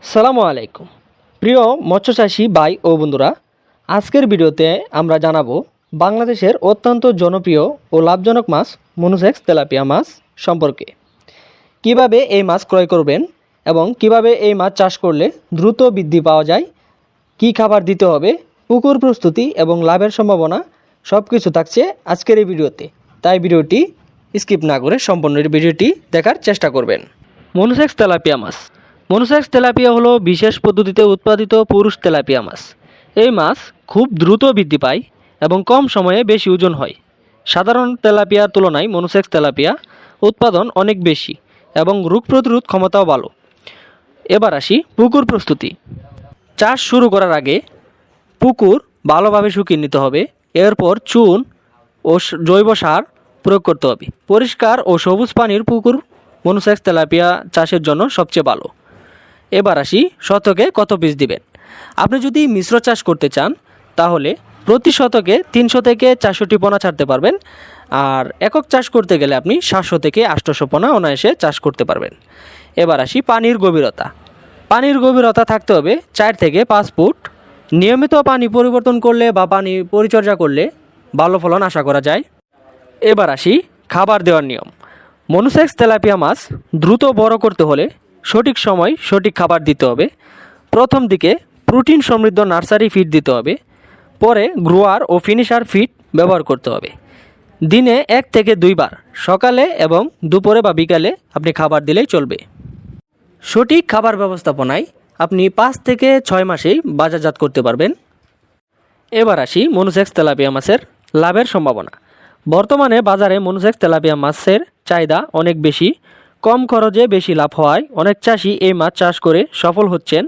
সালামু আলাইকুম প্রিয় মৎস্যচাষী ভাই ও বন্ধুরা, আজকের ভিডিওতে আমরা জানাবো বাংলাদেশের অত্যন্ত জনপ্রিয় ও লাভজনক মাছ মনুসেক্স তেলাপিয়া মাছ সম্পর্কে। কিভাবে এই মাছ ক্রয় করবেন এবং কিভাবে এই মাছ চাষ করলে দ্রুত বৃদ্ধি পাওয়া যায়, কি খাবার দিতে হবে, পুকুর প্রস্তুতি এবং লাভের সম্ভাবনা সব কিছু থাকছে আজকের এই ভিডিওতে। তাই ভিডিওটি স্কিপ না করে সম্পূর্ণ ভিডিওটি দেখার চেষ্টা করবেন। মনুসেক্স তেলাপিয়া মাছ। মনুসেক্স তেলাপিয়া হলো বিশেষ পদ্ধতিতে উৎপাদিত পুরুষ তেলাপিয়া মাছ। এই মাছ খুব দ্রুত বৃদ্ধি পায় এবং কম সময়ে বেশি ওজন হয়। সাধারণ তেলাপিয়ার তুলনায় মনুসেক্স তেলাপিয়া উৎপাদন অনেক বেশি এবং রোগ প্রতিরোধ ক্ষমতাও ভালো। এবার আসি পুকুর প্রস্তুতি। চাষ শুরু করার আগে পুকুর ভালোভাবে শুকিয়ে নিতে হবে। এরপর চুন ও জৈব সার প্রয়োগ করতে হবে। পরিষ্কার ও সবুজ পানির পুকুর মনুসেক্স তেলাপিয়া চাষের জন্য সবচেয়ে ভালো। এবার আসি শতকে কত পিস দিবেন। আপনি যদি মিশ্র চাষ করতে চান তাহলে প্রতি শতকে 300 থেকে 400টি পোনা ছাড়তে পারবেন। আর একক চাষ করতে গেলে আপনি 700 থেকে 800 পোনা অনায়াসে চাষ করতে পারবেন। এবার আসি পানির গভীরতা। পানির গভীরতা থাকতে হবে 4 থেকে 5 ফুট। নিয়মিত পানি পরিবর্তন করলে বা পানি পরিচর্যা করলে ভালো ফলন আশা করা যায়। এবার আসি খাবার দেওয়ার নিয়ম। মনুসেক্স তেলাপিয়া মাছ দ্রুত বড় করতে হলে সঠিক সময় সঠিক খাবার দিতে হবে। প্রথম দিকে প্রোটিন সমৃদ্ধ নার্সারি ফিড দিতে হবে, পরে গ্রোয়ার ও ফিনিশার ফিড ব্যবহার করতে হবে। দিনে 1 থেকে 2 বার সকালে এবং দুপুরে বা বিকালে আপনি খাবার দিলেই চলবে। সঠিক খাবার ব্যবস্থাপনায় আপনি 5 থেকে 6 মাসেই বাজারজাত করতে পারবেন। এবার আসি মনুসেক্স তেলাপিয়া মাছের লাভের সম্ভাবনা। বর্তমানে বাজারে মনুসেক্স তেলাপিয়া মাছের চাহিদা অনেক বেশি। কম খরচে বেশি লাভ হওয়ায় অনেক চাষি এই মাছ চাষ করে সফল হচ্ছেন।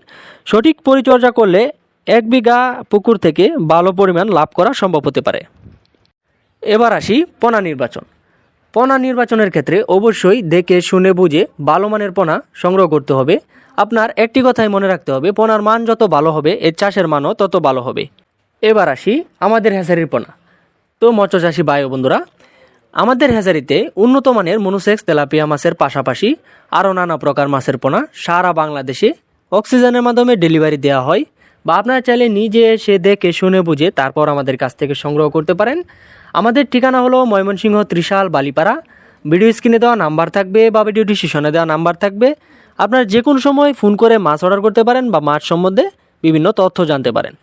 সঠিক পরিচর্যা করলে 1 বিঘা পুকুর থেকে ভালো পরিমাণ লাভ করা সম্ভব হতে পারে। এবার আসি পোনা নির্বাচন। পোনা নির্বাচনের ক্ষেত্রে অবশ্যই দেখে শুনে বুঝে ভালো মানের পোনা সংগ্রহ করতে হবে। আপনার একটি কথাই মনে রাখতে হবে, পোনার মান যত ভালো হবে এর চাষের মানও তত ভালো হবে। এবার আসি আমাদের হ্যাচারির পোনা। তো মৎস্যচাষী ভাই ও বন্ধুরা, আমাদের হ্যাচারিতে উন্নত মানের মনুসেক্স তেলাপিয়া মাছের পাশাপাশি আরও নানা প্রকার মাছের পোনা সারা বাংলাদেশে অক্সিজেনের মাধ্যমে ডেলিভারি দেওয়া হয়। বা আপনারা চাইলে নিজে এসে দেখে শুনে বুঝে তারপর আমাদের কাছ থেকে সংগ্রহ করতে পারেন। আমাদের ঠিকানা হলো ময়মনসিংহ ত্রিশাল বালিপাড়া। ভিডিও স্ক্রিনে দেওয়া নাম্বার থাকবে বা ভিডিও ডিসক্রিপশনে দেওয়া নাম্বার থাকবে। আপনারা যে কোনো সময় ফোন করে মাছ অর্ডার করতে পারেন বা মাছ সম্বন্ধে বিভিন্ন তথ্য জানতে পারেন।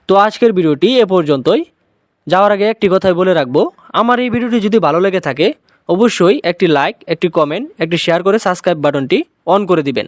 তো আজকের ভিডিওটি এ পর্যন্তই। যাওয়ার আগে একটি কথাই বলে রাখবো, আমার এই ভিডিওটি যদি ভালো লেগে থাকে অবশ্যই একটি লাইক, একটি কমেন্ট, একটি শেয়ার করে সাবস্ক্রাইব বাটনটি অন করে দিবেন।